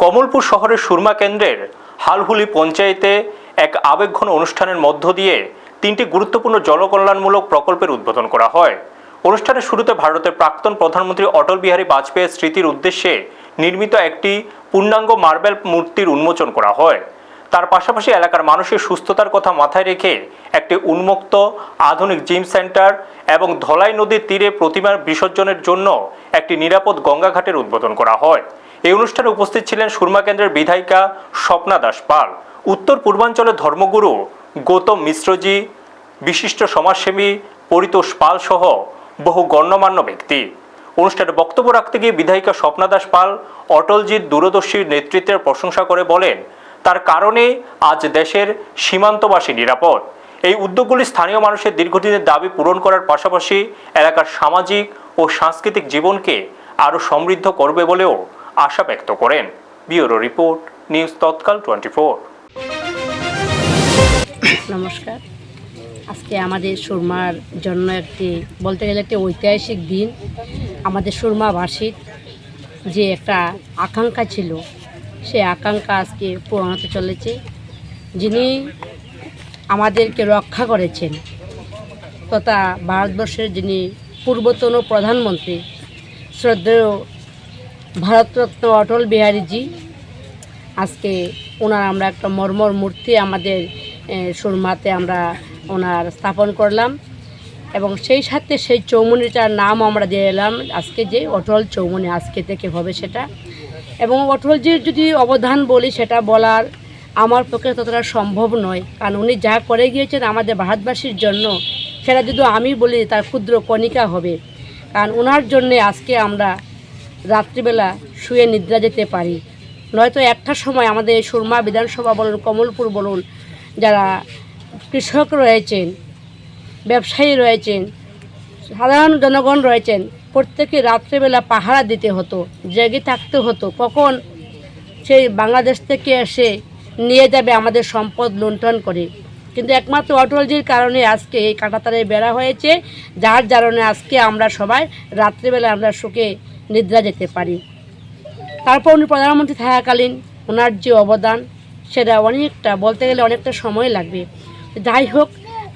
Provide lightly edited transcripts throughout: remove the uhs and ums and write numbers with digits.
কমলপুর শহরের সুরমা কেন্দ্রের হালহুলি পঞ্চায়েতে এক আবেগঘন অনুষ্ঠানের মধ্য দিয়ে 3টি গুরুত্বপূর্ণ জনকল্যাণমূলক প্রকল্পের উদ্বোধন করা হয়। অনুষ্ঠানের শুরুতে ভারতের প্রাক্তন প্রধানমন্ত্রী অটল বিহারী বাজপেয়ীর স্মৃতির উদ্দেশ্যে নির্মিত একটি পূর্ণাঙ্গ মার্বেল মূর্তির উন্মোচন করা হয়। তার পাশাপাশি এলাকার মানুষের সুস্থতার কথা মাথায় রেখে একটি উন্মুক্ত আধুনিক জিম সেন্টার এবং ধলাই নদীর তীরে প্রতিমার বিসর্জনের জন্য একটি নিরাপদ গঙ্গাঘাটের উদ্বোধন করা হয়। এই অনুষ্ঠানে উপস্থিত ছিলেন সুরমা কেন্দ্রের বিধায়িকা স্বপ্না দাস পাল, উত্তর পূর্বাঞ্চলের ধর্মগুরু গৌতম মিশ্রজি, বিশিষ্ট সমাজসেবী পরিতোষ পাল সহ বহু গণ্যমান্য ব্যক্তি। অনুষ্ঠানে বক্তব্য রাখতে গিয়ে বিধায়িকা স্বপ্না দাস পাল অটলজির দূরদর্শীর নেতৃত্বের প্রশংসা করে বলেন, তার কারণে আজ দেশের সীমান্তবাসী নিরাপদ। এই উদ্যোগগুলি স্থানীয় মানুষের দীর্ঘদিনের দাবি পূরণ করার পাশাপাশি এলাকার সামাজিক ও সাংস্কৃতিক জীবনকে আরও সমৃদ্ধ করবে বলেও আশা ব্যক্ত করেন। ব্যুরো রিপোর্ট, নিউজ তৎকাল 24। নমস্কার। আজকে আমাদের সুরমার জন্য বলতে গেলে একটি ঐতিহাসিক দিন। আমাদের সুরমাবাসীর যে একটা আকাঙ্ক্ষা ছিল, সেই আকাঙ্ক্ষা আজকে পূরণ হতে চলেছে। যিনি আমাদেরকে রক্ষা করেছেন তথা ভারতবর্ষের যিনি পূর্বতন প্রধানমন্ত্রী শ্রদ্ধেয় ভারতরত্ন অটল বিহারীজি, আজকে ওনার আমরা একটা মর্মর মূর্তি আমাদের সুরমাতে আমরা ওনার স্থাপন করলাম এবং সেই সাথে সেই চৌমুনিটার নাম আমরা দিয়ে এলাম আজকে যে অটল চৌমুনি আজকে থেকে হবে সেটা। এবং অটলজির যদি অবদান বলি, সেটা বলার আমার পক্ষে ততটা সম্ভব নয়, কারণ উনি যা করে গিয়েছেন আমাদের ভারতবাসীর জন্য, সেটা যদি আমি বলি তার ক্ষুদ্র কণিকা হবে। কারণ ওনার জন্যে আজকে আমরা রাত্রিবেলা শুয়ে নিদ্রা যেতে পারি। নয়তো একটা সময় আমাদের সুরমা বিধানসভা বলুন, কমলপুর বলুন, যারা কৃষক রয়েছেন, ব্যবসায়ী রয়েছেন, সাধারণ জনগণ রয়েছেন, প্রত্যেকে রাত্রেবেলা পাহারা দিতে হতো, জেগে থাকতে হতো কখন সেই বাংলাদেশ থেকে এসে নিয়ে যাবে আমাদের সম্পদ লুণ্ঠন করে। কিন্তু একমাত্র অটলজির কারণে আজকে এই কাঁটাতারে বেড়া হয়েছে, যার কারণে আজকে আমরা সবাই রাত্রেবেলা আমরা সুখে নিদ্রা যেতে পারি। তারপর উনি প্রধানমন্ত্রী থাকাকালীন ওনার যে অবদান, সেটা অনেকটা বলতে গেলে অনেকটা সময় লাগবে। যাই হোক,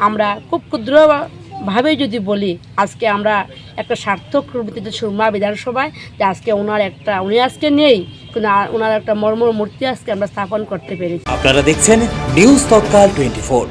আমরা খুব ক্ষুদ্রভাবে যদি বলি, আজকে আমরা একটা সার্থক রূপে সুরমা বিধানসভায় যে আজকে উনি আজকে নেই, কিন্তু ওনার একটা মর্মর মূর্তি আজকে আমরা স্থাপন করতে পেরেছি। আপনারা দেখছেন নিউজ তৎকাল 24।